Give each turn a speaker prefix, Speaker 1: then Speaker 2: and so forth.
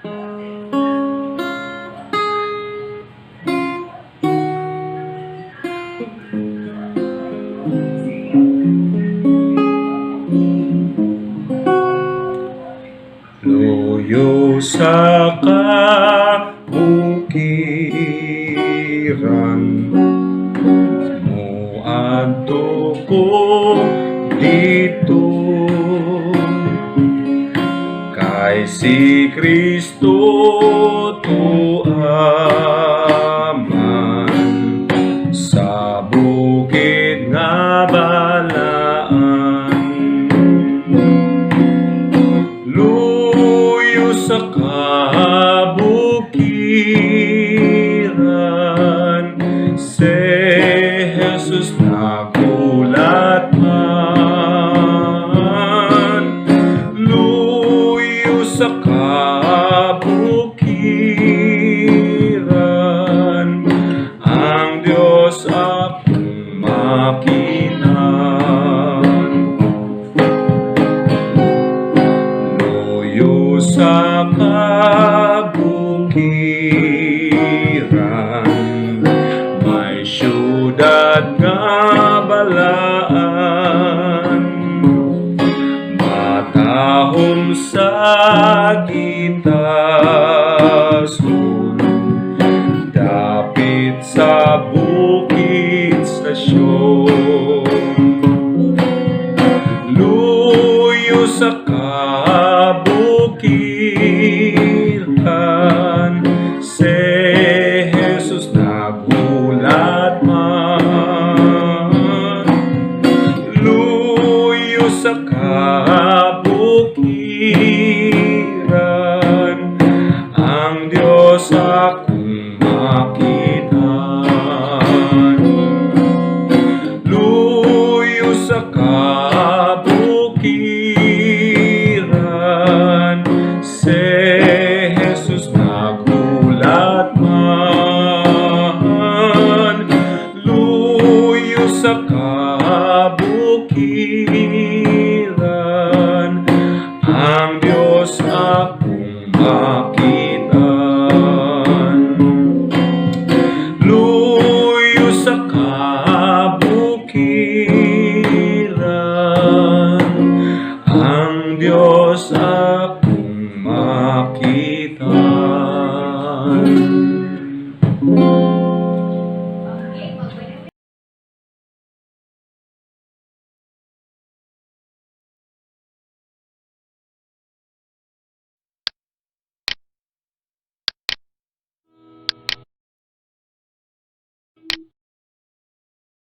Speaker 1: Luyo sa kabukiran mo adto ko dito, kay si Kristo tuaman sa bukid nga balaan. Luyo sa kabukiran si Jesus nagulat man. Luyo sa kabukiran ang Diyos akong makinan. Luyo sa kabukiran may syudad nga balaan, matahom sa gitason, dapit sa bukid stasyon. Luyo sa kabukiran si Jesus nagulat man. Luyo sa kabukiran ang Diyos akong makitan. Luyo sa kabukiran si Jesus nagulat man. Luyo sa kabukiran